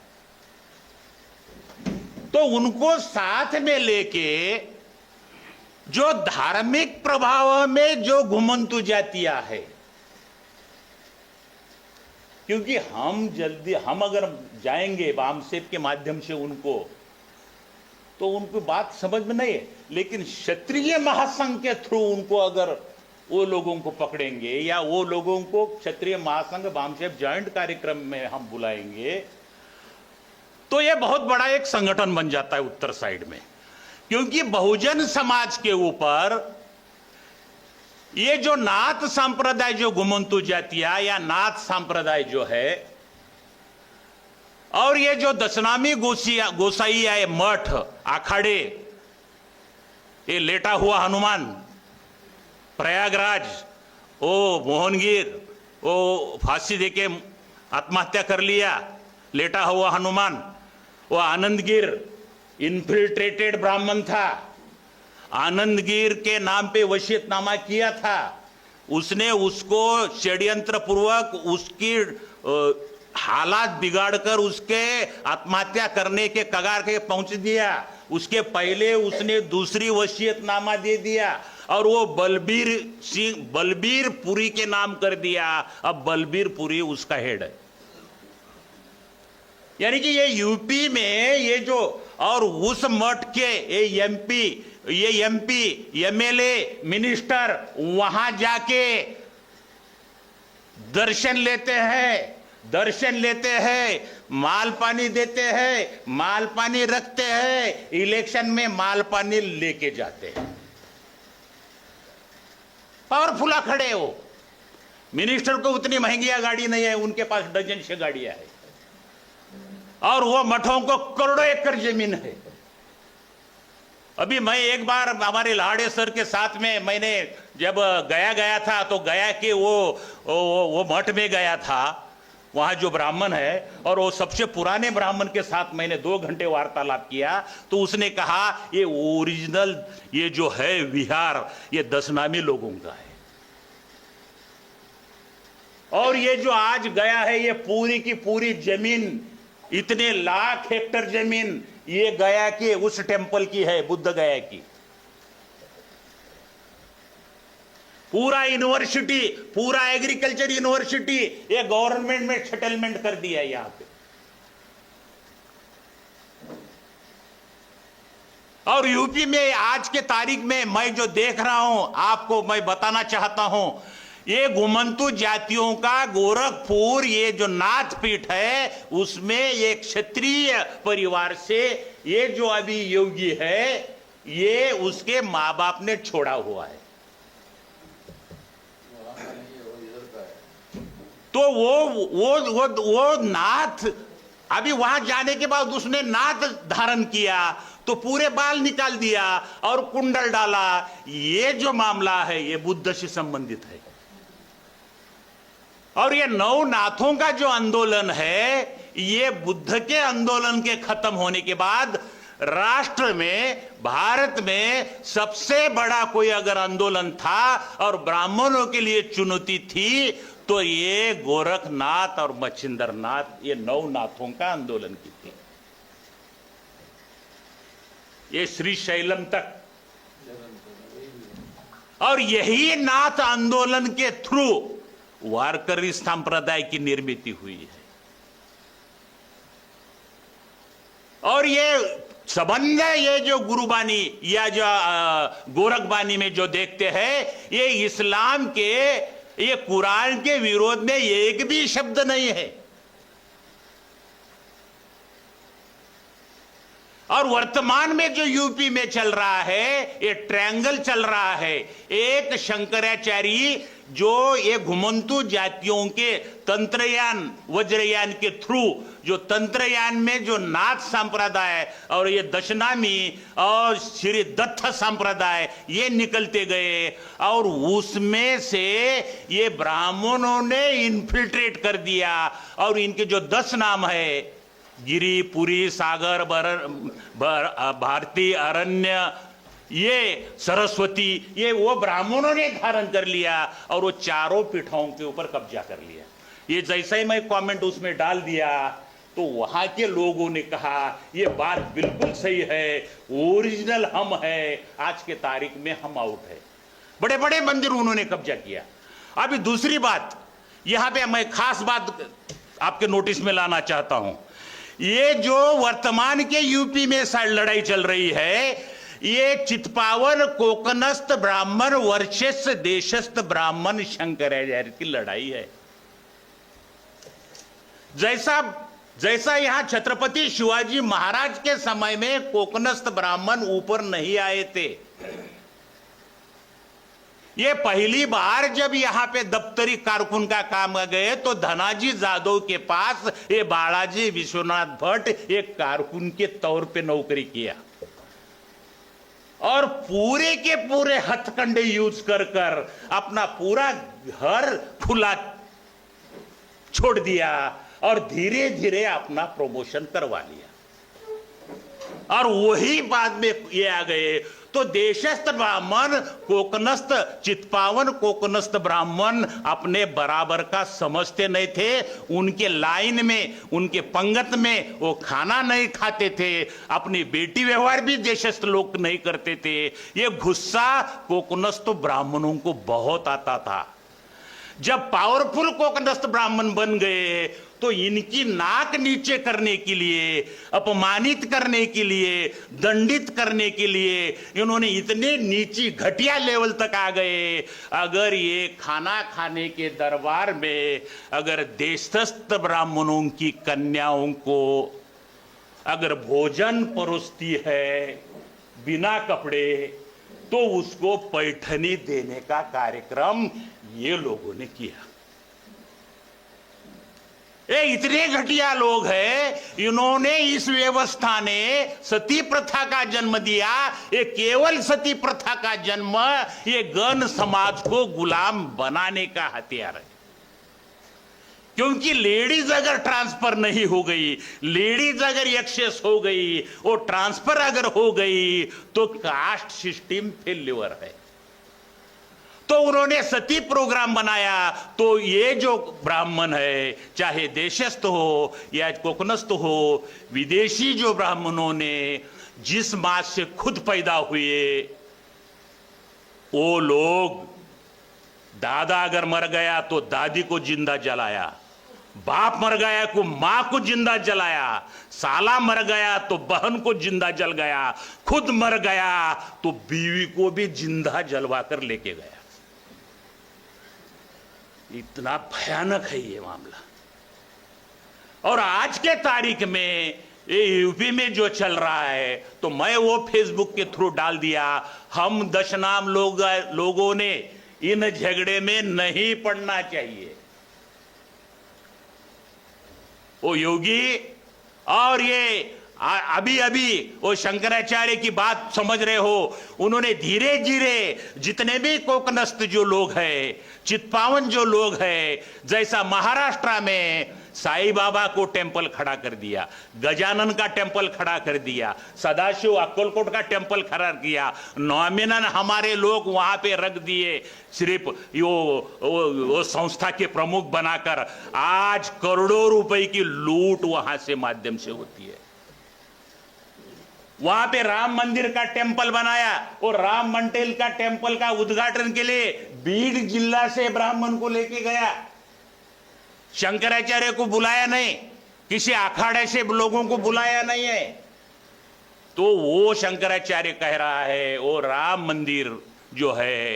तो उनको साथ में लेके जो धार्मिक प्रभाव में जो घुमंतु जातियां है, क्योंकि हम अगर जाएंगे वामसेप के माध्यम से उनको तो उनको बात समझ में नहीं है, लेकिन क्षत्रिय महासंघ के थ्रू उनको अगर वो लोगों को पकड़ेंगे या वो लोगों को क्षत्रिय महासंघ वामसेप जॉइंट कार्यक्रम में हम बुलाएंगे तो ये बहुत बड़ा एक संगठन बन जाता है उत्तर साइड में। क्योंकि बहुजन समाज के ऊपर ये जो नाथ संप्रदाय जो घुमंतु जातियां या नाथ संप्रदाय जो है और ये जो दशनामी गोसाई है मठ अखाड़े, ये लेटा हुआ हनुमान प्रयागराज, ओ मोहनगिर, ओ फांसी देके आत्महत्या कर लिया लेटा हुआ हनुमान, वो आनंदगिर इन्फिल्ट्रेटेड ब्राह्मण था, आनंदगिर के नाम पे वसीयतनामा किया था, उसने उसको षड्यंत्र पूर्वक उसकी हालात बिगाड़कर उसके आत्महत्या करने के कगार के पहुंच दिया। उसके पहले उसने दूसरी वसीयतनामा दे दिया और वो बलबीर पुरी के नाम कर दिया। अब बलबीर पुरी उसका हेड है। यानी कि ये यूपी में ये जो और उस मठ के ये एमपी एमएलए मिनिस्टर वहां जाके दर्शन लेते हैं, माल पानी देते हैं, माल पानी रखते हैं, इलेक्शन में माल पानी लेके जाते हैं। पावरफुल खड़े हो। मिनिस्टर को उतनी महंगी गाड़ी नहीं है, उनके पास डजन से गाड़ियां है और वो मठों को करोड़ों एकड़ जमीन है। अभी मैं एक बार हमारे लाड़े सर के साथ में मैंने जब गया था तो गया कि वो मठ में गया था, वहां जो ब्राह्मण है और वो सबसे पुराने ब्राह्मण के साथ मैंने 2 घंटे वार्तालाप किया तो उसने कहा ये ओरिजिनल ये जो है विहार ये दशनामी लोगों का है और ये जो आज गया है ये पूरी की पूरी जमीन इतने लाख हेक्टर जमीन ये गया की उस टेंपल की है, बुद्ध गया की। पूरा यूनिवर्सिटी, पूरा एग्रीकल्चर यूनिवर्सिटी ये गवर्नमेंट में सेटलमेंट कर दिया है यहां पे। और यूपी में आज के तारीख में मैं जो देख रहा हूं आपको मैं बताना चाहता हूं, ये घुमंतु जातियों का गोरखपुर ये जो नाथ पीठ है उसमें एक क्षत्रिय परिवार से ये जो अभी योगी है ये उसके मां बाप ने छोड़ा हुआ है। तो वो नाथ अभी वहां जाने के बाद उसने नाथ धारण किया तो पूरे बाल निकाल दिया और कुंडल डाला। ये जो मामला है ये बुद्ध से संबंधित है और ये नवनाथों का जो आंदोलन है ये बुद्ध के आंदोलन के खत्म होने के बाद राष्ट्र में, भारत में सबसे बड़ा कोई अगर आंदोलन था और ब्राह्मणों के लिए चुनौती थी तो ये गोरखनाथ और मच्छिंद्रनाथ, ये नवनाथों का आंदोलन की थी। ये श्री शैलम तक, और यही नाथ आंदोलन के थ्रू वारकरी संप्रदाय की निर्मित हुई है। और ये संबंध है, ये जो गुरुबानी या जो गोरखबानी में जो देखते हैं, ये इस्लाम के, ये कुरान के विरोध में एक भी शब्द नहीं है। और वर्तमान में जो यूपी में चल रहा है, ये ट्रायंगल चल रहा है। एक शंकराचार्य जो ये घुमंतु जातियों के तंत्रयान, वज्रयान के थ्रू, जो तंत्रयान में जो नाथ संप्रदाय और ये दशनामी और श्री दत्त संप्रदाय ये निकलते गए, और उसमें से ये ब्राह्मणों ने इन्फिल्ट्रेट कर दिया। और इनके जो 10 नाम है, गिरी, पुरी, सागर, भारती, अरण्य, ये सरस्वती, ये वो ब्राह्मणों ने धारण कर लिया और वो चारों पीठाओं के ऊपर कब्जा कर लिया। ये जैसा ही मैं कमेंट उसमें डाल दिया तो वहां के लोगों ने कहा ये बात बिल्कुल सही है, ओरिजिनल हम है, आज के तारीख में हम आउट है। बड़े बड़े मंदिर उन्होंने कब्जा किया। अभी दूसरी बात, यहां पे मैं खास बात आपके नोटिस में लाना चाहता हूं। ये जो वर्तमान के यूपी में लड़ाई चल रही है, ये चित्पावन कोकनस्थ ब्राह्मण वर्चस्व देशस्थ ब्राह्मण शंकराचार्य की लड़ाई है। जैसा यहां छत्रपति शिवाजी महाराज के समय में कोकनस्थ ब्राह्मण ऊपर नहीं आए थे, ये पहली बार जब यहां पे दफ्तरी कारकुन का काम गए तो धनाजी जादव के पास ये बालाजी विश्वनाथ भट्ट एक कारकुन के तौर पे नौकरी किया और पूरे के पूरे हथकंडे यूज कर अपना पूरा घर खुला छोड़ दिया और धीरे धीरे अपना प्रमोशन करवा लिया। और वही बाद में ये आ गए तो देशस्थ ब्राह्मण, कोकनस्थ, चित्पावन कोकनस्थ ब्राह्मण अपने बराबर का समझते नहीं थे। उनके लाइन में, उनके पंगत में वो खाना नहीं खाते थे, अपनी बेटी व्यवहार भी देशस्थ लोग नहीं करते थे। ये गुस्सा कोकनस्थ ब्राह्मणों को बहुत आता था। जब पावरफुल कोकनस्थ ब्राह्मण बन गए तो इनकी नाक नीचे करने के लिए, अपमानित करने के लिए, दंडित करने के लिए इन्होंने इतने नीची घटिया लेवल तक आ गए। अगर ये खाना खाने के दरबार में अगर देशस्थ ब्राह्मणों की कन्याओं को अगर भोजन परोसती है बिना कपड़े, तो उसको पैठनी देने का कार्यक्रम ये लोगों ने किया। ये इतने घटिया लोग हैं, इन्होंने इस व्यवस्था ने सती प्रथा का जन्म दिया। ये केवल सती प्रथा का जन्म ये गण समाज को गुलाम बनाने का हथियार है। क्योंकि लेडीज अगर ट्रांसफर नहीं हो गई, लेडीज अगर एक्सेस हो गई, वो ट्रांसफर अगर हो गई तो कास्ट सिस्टम फेल्यूर है। तो उन्होंने सती प्रोग्राम बनाया। तो ये जो ब्राह्मण है, चाहे देशस्थ हो या कोकनस्थ हो, विदेशी जो ब्राह्मणों ने जिस माँ से खुद पैदा हुए, वो लोग दादा अगर मर गया तो दादी को जिंदा जलाया, बाप मर गया को मां को जिंदा जलाया, साला मर गया तो बहन को जिंदा जल गया, खुद मर गया तो बीवी को भी जिंदा जलवा कर लेके गया। इतना भयानक है ये मामला। और आज के तारीख में ये यूपी में जो चल रहा है, तो मैं वो फेसबुक के थ्रू डाल दिया। हम दशनाम लोगों ने इन झगड़े में नहीं पड़ना चाहिए। वो योगी और ये अभी अभी वो शंकराचार्य की बात समझ रहे हो, उन्होंने धीरे धीरे जितने भी कोकनस्थ जो लोग हैं, चित्पावन जो लोग हैं, जैसा महाराष्ट्र में साईं बाबा को टेम्पल खड़ा कर दिया, गजानन का टेम्पल खड़ा कर दिया, सदाशिव अक्कलकोट का टेम्पल खड़ा किया, नॉमिनल हमारे लोग वहां पे रख दिए, सिर्फ वो संस्था के प्रमुख बनाकर। आज करोड़ों रुपए की लूट वहां से माध्यम से होती है। वहां पे राम मंदिर का टेम्पल बनाया और राम मंदिर का टेम्पल का उद्घाटन के लिए बीड जिला से ब्राह्मण को लेके गया, शंकराचार्य को बुलाया नहीं, किसी अखाड़े से लोगों को बुलाया नहीं है। तो वो शंकराचार्य कह रहा है वो राम मंदिर जो है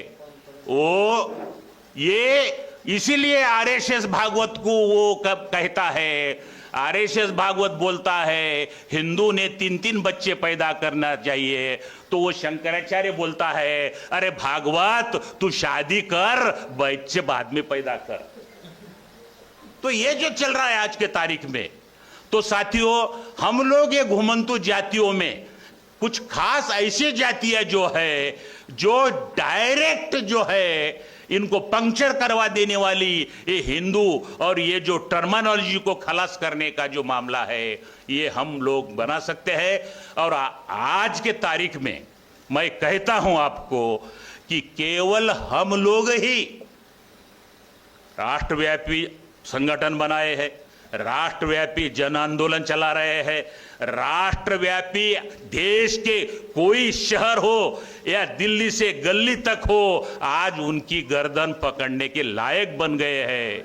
वो ये इसीलिए आरएसएस भागवत को वो कब कहता है, आरएसएस भागवत बोलता है हिंदू ने 3-3 बच्चे पैदा करना चाहिए, तो वो शंकराचार्य बोलता है अरे भागवत तू शादी कर, बच्चे बाद में पैदा कर। तो ये जो चल रहा है आज के तारीख में, तो साथियों हम लोग ये घुमंतु जातियों में कुछ खास ऐसी जातियां जो है जो डायरेक्ट जो है इनको पंक्चर करवा देने वाली ये हिंदू और ये जो टर्मिनोलॉजी को खलास करने का जो मामला है ये हम लोग बना सकते हैं। और आज के तारीख में मैं कहता हूं आपको कि केवल हम लोग ही राष्ट्रव्यापी संगठन बनाए हैं, राष्ट्रव्यापी जन आंदोलन चला रहे हैं, राष्ट्रव्यापी देश के कोई शहर हो या दिल्ली से गली तक हो आज उनकी गर्दन पकड़ने के लायक बन गए हैं।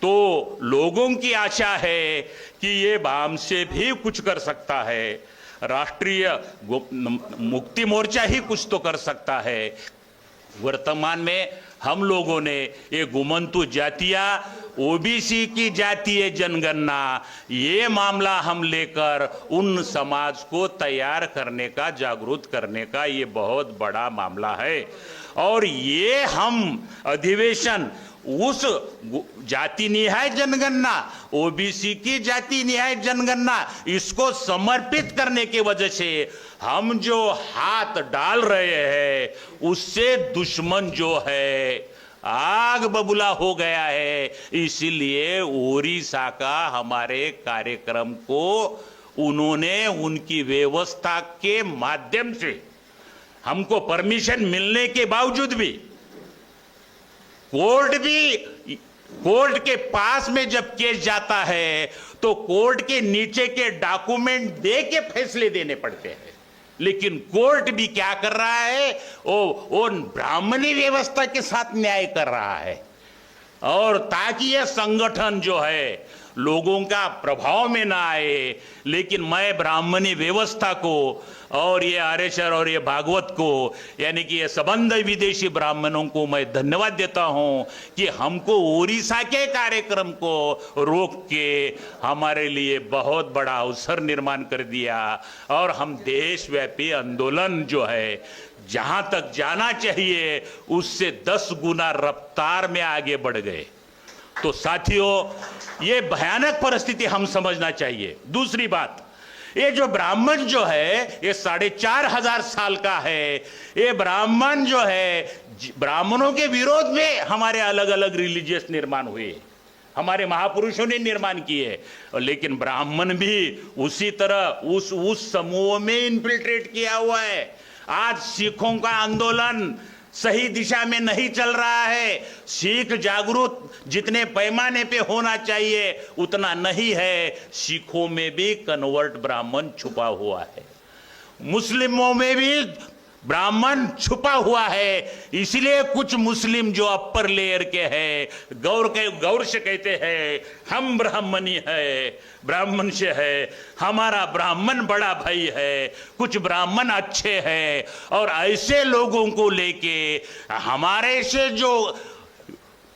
तो लोगों की आशा है कि ये बाम से भी कुछ कर सकता है, राष्ट्रीय मुक्ति मोर्चा ही कुछ तो कर सकता है। वर्तमान में हम लोगों ने ये घुमंतु जातियां ओबीसी की जातीय जनगणना ये मामला हम लेकर उन समाज को तैयार करने का, जागरूक करने का ये बहुत बड़ा मामला है। और ये हम अधिवेशन उस जाति निहाय जनगणना, ओबीसी की जाति निहाय जनगणना इसको समर्पित करने की वजह से हम जो हाथ डाल रहे हैं उससे दुश्मन जो है आग बबूला हो गया है। इसीलिए ओडिशा का हमारे कार्यक्रम को उन्होंने उनकी व्यवस्था के माध्यम से हमको परमिशन मिलने के बावजूद भी कोर्ट के पास में जब केस जाता है तो कोर्ट के नीचे के डॉक्यूमेंट दे के फैसले देने पड़ते हैं। लेकिन कोर्ट भी क्या कर रहा है, वो ब्राह्मणी व्यवस्था के साथ न्याय कर रहा है। और ताकि यह संगठन जो है लोगों का प्रभाव में ना आए, लेकिन मैं ब्राह्मणी व्यवस्था को और ये आर्यशर और ये भागवत को यानी कि ये संबंध विदेशी ब्राह्मणों को मैं धन्यवाद देता हूं कि हमको ओडिशा के कार्यक्रम को रोक के हमारे लिए बहुत बड़ा अवसर निर्माण कर दिया। और हम देशव्यापी आंदोलन जो है जहां तक जाना चाहिए उससे 10 गुना रफ्तार में आगे बढ़ गए। तो साथियों ये भयानक परिस्थिति हम समझना चाहिए। दूसरी बात, ये जो ब्राह्मण जो है ये 4,500 साल का है। ये ब्राह्मण जो है ब्राह्मणों के विरोध में हमारे अलग अलग रिलीजियस निर्माण हुए, हमारे महापुरुषों ने निर्माण किए। लेकिन ब्राह्मण भी उसी तरह उस समूह में इन्फिल्ट्रेट किया हुआ है। आज सिखों का आंदोलन सही दिशा में नहीं चल रहा है। सिख जागरूक जितने पैमाने पे होना चाहिए उतना नहीं है। सिखों में भी कन्वर्ट ब्राह्मण छुपा हुआ है, मुस्लिमों में भी ब्राह्मण छुपा हुआ है। इसलिए कुछ मुस्लिम जो अपर लेयर के हैं गौर से कहते हैं हम ब्राह्मणी है, ब्राह्मण से है, हमारा ब्राह्मण बड़ा भाई है, कुछ ब्राह्मण अच्छे हैं। और ऐसे लोगों को लेके हमारे से जो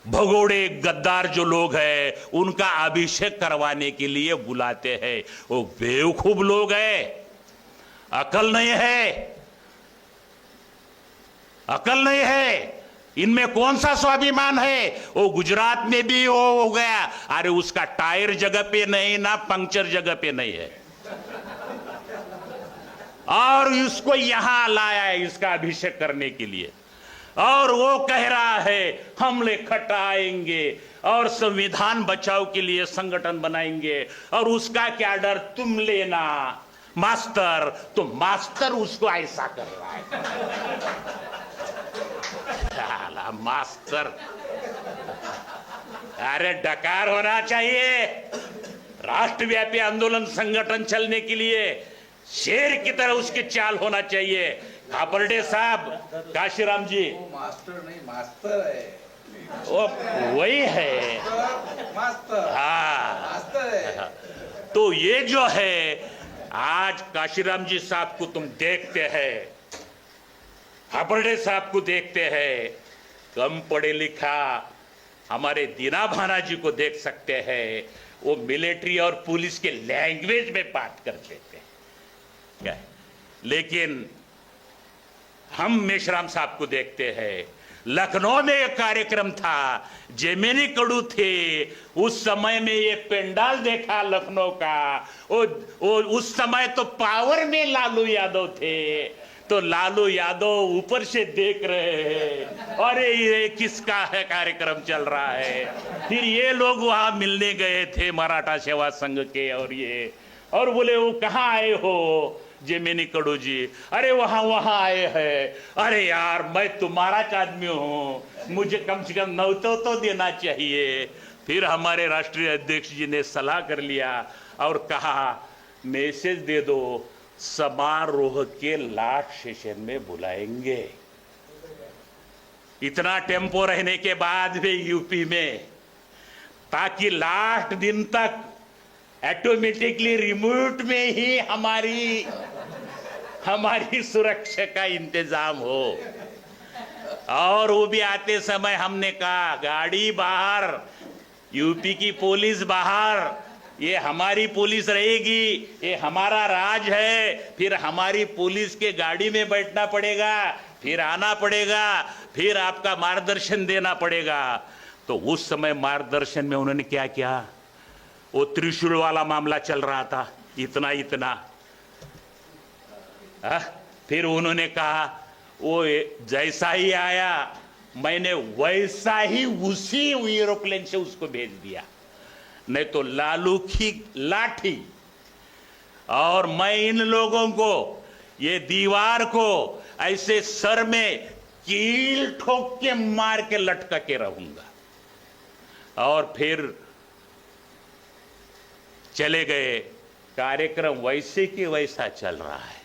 भगोड़े गद्दार जो लोग हैं उनका अभिषेक करवाने के लिए बुलाते हैं। वो बेवकूफ लोग हैं, अकल नहीं है, अकल नहीं है। इनमें कौन सा स्वाभिमान है। वो गुजरात में भी वो हो गया, अरे उसका टायर जगह पे नहीं ना पंक्चर जगह पे नहीं है, और इसको यहां लाया है इसका अभिषेक करने के लिए। और वो कह रहा है हमले खटाएंगे और संविधान बचाओ के लिए संगठन बनाएंगे, और उसका क्या डर तुम लेना मास्टर। तो मास्टर उसको ऐसा कर रहा है। साला मास्टर, अरे डकार होना चाहिए। राष्ट्रव्यापी आंदोलन संगठन चलने के लिए शेर की तरह उसकी चाल होना चाहिए। खापर्डे साहब, काशीराम जी, वो मास्टर नहीं मास्टर है, वो वही है मास्टर। हाँ। मास्टर है। तो ये जो है, आज काशीराम जी साहब को तुम देखते हैं, खापर्डे साहब को देखते हैं, कम पढ़े लिखा हमारे दीना भाना जी को देख सकते हैं, वो मिलिट्री और पुलिस के लैंग्वेज में बात करते थे क्या है? लेकिन हम मेश्राम साहब को देखते हैं। लखनऊ में एक कार्यक्रम था, जेमिनी कडू थे, उस समय में ये पेंडाल देखा लखनऊ का, उस समय तो पावर में लालू यादव थे। तो लालू यादव ऊपर से देख रहे हैं, अरे ये किसका है कार्यक्रम चल रहा है। फिर ये लोग वहां मिलने गए थे मराठा सेवा संघ के, और बोले वो कहाँ आए हो जेमिनी कडू जी? अरे वहां आए हैं। अरे यार, मैं तुम्हारा आदमी हूं, मुझे कम से कम नौतो तो देना चाहिए। फिर हमारे राष्ट्रीय अध्यक्ष जी ने सलाह कर लिया और कहा मैसेज दे दो, समारोह के लास्ट सेशन में बुलाएंगे। इतना टेम्पो रहने के बाद भी यूपी में, ताकि लास्ट दिन तक ऑटोमेटिकली रिमोट में ही हमारी सुरक्षा का इंतजाम हो। और वो भी आते समय हमने कहा गाड़ी बाहर, यूपी की पुलिस बाहर, ये हमारी पुलिस रहेगी, ये हमारा राज है। फिर हमारी पुलिस के गाड़ी में बैठना पड़ेगा, फिर आना पड़ेगा, फिर आपका मार्गदर्शन देना पड़ेगा। तो उस समय मार्गदर्शन में उन्होंने क्या किया, वो त्रिशूल वाला मामला चल रहा था, इतना फिर उन्होंने कहा वो जैसा ही आया मैंने वैसा ही उसी एरोप्लेन से उसको भेज दिया, नहीं तो लालू की लाठी। और मैं इन लोगों को, ये दीवार को ऐसे सर में कील ठोक के मार के लटका के रहूंगा। और फिर चले गए। कार्यक्रम वैसे कि वैसा चल रहा है,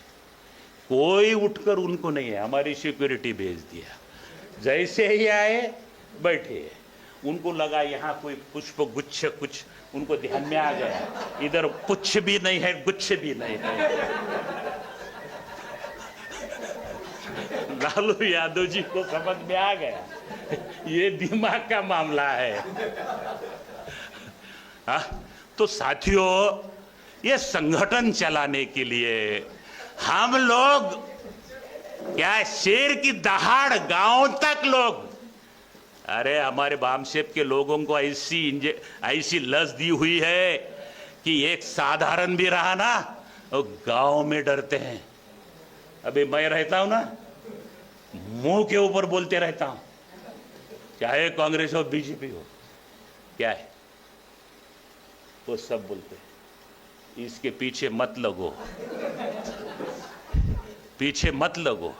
कोई उठकर उनको नहीं है, हमारी सिक्योरिटी भेज दिया। जैसे ही आए बैठे, उनको लगा यहाँ कोई पुष्प गुच्छ कुछ उनको ध्यान में आ गया, इधर पुच्छ भी नहीं है गुच्छ भी नहीं है। लालू यादव जी को समझ में आ गया ये दिमाग का मामला है। तो साथियों, ये संगठन चलाने के लिए हम लोग क्या शेर की दहाड़ गांव तक लोग, अरे हमारे बामसेब के लोगों को ऐसी लस दी हुई है कि एक साधारण भी रहा ना, वो गांव में डरते हैं। अभी मैं रहता हूं ना, मुंह के ऊपर बोलते रहता हूं, चाहे कांग्रेस हो बीजेपी हो, क्या है वो सब बोलते हैं, इसके पीछे मत लगो, पीछे मत लगो।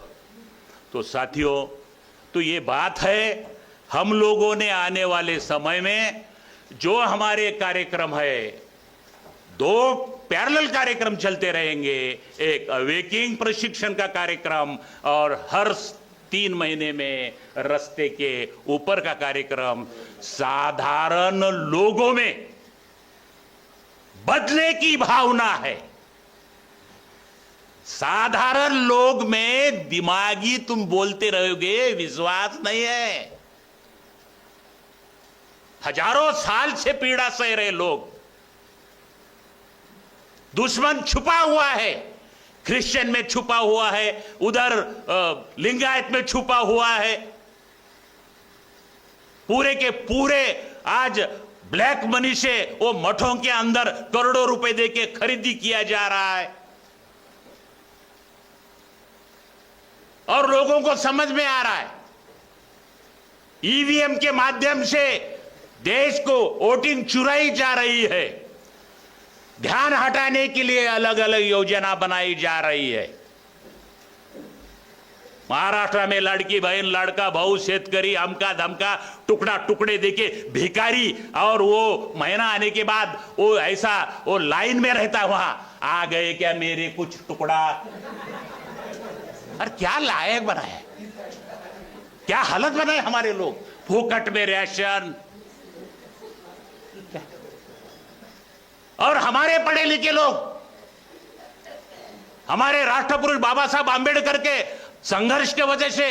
तो साथियों, तो ये बात है, हम लोगों ने आने वाले समय में जो हमारे कार्यक्रम है, 2 पैरेलल कार्यक्रम चलते रहेंगे। एक अवेकिंग प्रशिक्षण का कार्यक्रम और हर 3 महीने में रास्ते के ऊपर का कार्यक्रम। साधारण लोगों में बदले की भावना है, साधारण लोग में दिमागी तुम बोलते रहोगे विश्वास नहीं है। हजारों साल से पीड़ा सह रहे लोग, दुश्मन छुपा हुआ है, क्रिश्चियन में छुपा हुआ है, उधर लिंगायत में छुपा हुआ है, पूरे के पूरे आज ब्लैक मनी से वो मठों के अंदर करोड़ों रुपए देके खरीदी किया जा रहा है। और लोगों को समझ में आ रहा है ईवीएम के माध्यम से देश को वोटिंग चुराई जा रही है, ध्यान हटाने के लिए अलग अलग योजना बनाई जा रही है। महाराष्ट्र में लड़की बहन लड़का बहु शेतकरी हमका धमका टुकड़ा टुकड़े देके भिखारी, और वो महीना आने के बाद वो ऐसा वो लाइन में रहता, वहां आ गए क्या मेरे कुछ टुकड़ा। अरे क्या लायक बनाए, क्या हालत बनाए हमारे लोग, फोकट में राशन। और हमारे पढ़े लिखे लोग, हमारे राष्ट्रपुरुष बाबा साहब आंबेडकर के संघर्ष के वजह से,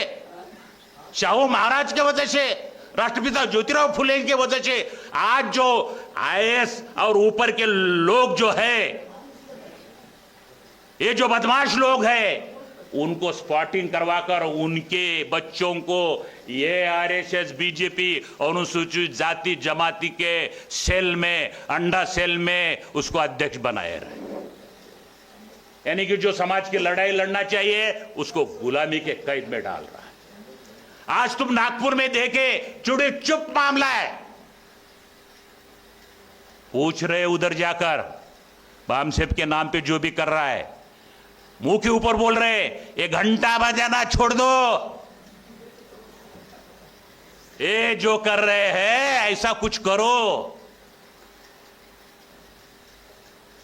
शाहू महाराज के वजह से, राष्ट्रपिता ज्योतिराव फुले के वजह से आज जो आईएएस और ऊपर के लोग जो है, ये जो बदमाश लोग हैं, उनको स्पॉटिंग करवाकर उनके बच्चों को ये आरएसएस बीजेपी अनुसूचित जाति जमाती के सेल में, अंडा सेल में उसको अध्यक्ष बनाए रहे। यानी कि जो समाज की लड़ाई लड़ना चाहिए उसको गुलामी के कैद में डाल रहा है। आज तुम नागपुर में देखे, चुड़े चुप मामला है, पूछ रहे उधर जाकर बामसेब के नाम पे जो भी कर रहा है, मुंह के ऊपर बोल रहे ये घंटा बजाना छोड़ दो, ये जो कर रहे हैं ऐसा कुछ करो।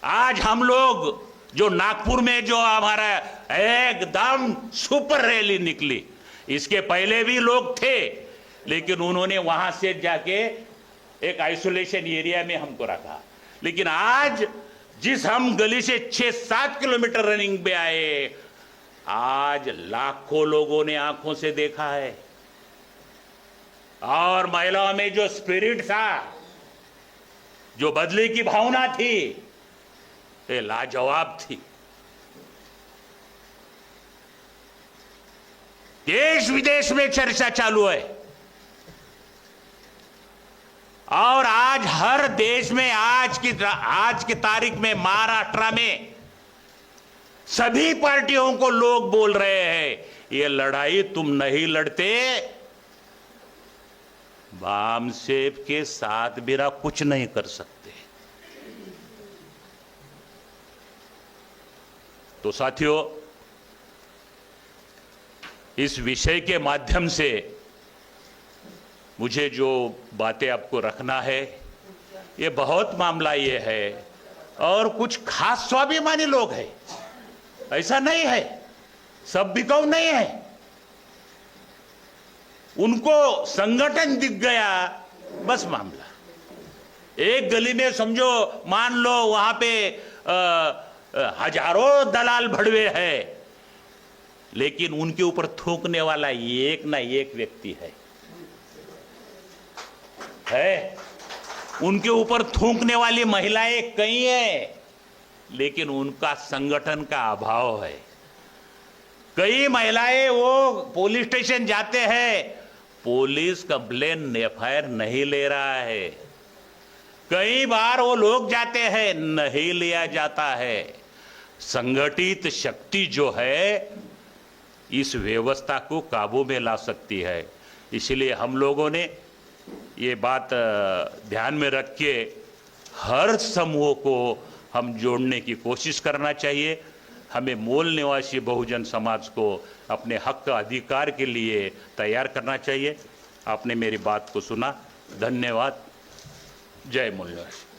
आज हम लोग जो नागपुर में जो हमारा एकदम सुपर रैली निकली, इसके पहले भी लोग थे, लेकिन उन्होंने वहां से जाके एक आइसोलेशन एरिया में हमको रखा। लेकिन आज जिस हम गली से 6-7 किलोमीटर रनिंग पे आए, आज लाखों लोगों ने आंखों से देखा है। और महिलाओं में जो स्पिरिट था, जो बदले की भावना थी, ये लाजवाब थी। देश विदेश में चर्चा चालू है, और आज हर देश में आज की तारीख में महाराष्ट्र में सभी पार्टियों को लोग बोल रहे हैं ये लड़ाई तुम नहीं लड़ते, बामसेब के साथ मेरा कुछ नहीं कर सकते। तो साथियों, इस विषय के माध्यम से मुझे जो बातें आपको रखना है, ये बहुत मामला ये है, और कुछ खास स्वाभिमानी लोग हैं, ऐसा नहीं है, सब बिकाऊ नहीं है। उनको संगठन दिख गया बस मामला। एक गली में समझो, मान लो वहां पे हजारों दलाल भड़वे हैं, लेकिन उनके ऊपर थूकने वाला एक ना एक व्यक्ति है। उनके ऊपर थूकने वाली महिलाएं कई हैं, लेकिन उनका संगठन का अभाव है। कई महिलाएं वो पुलिस स्टेशन जाते हैं, पुलिस कंप्लेन एफआईआर नहीं ले रहा है। कई बार वो लोग जाते हैं, नहीं लिया जाता है। संगठित शक्ति जो है इस व्यवस्था को काबू में ला सकती है। इसलिए हम लोगों ने ये बात ध्यान में रख के हर समूह को हम जोड़ने की कोशिश करना चाहिए। हमें मूल निवासी बहुजन समाज को अपने हक अधिकार के लिए तैयार करना चाहिए। आपने मेरी बात को सुना, धन्यवाद। जय मूल निवासी।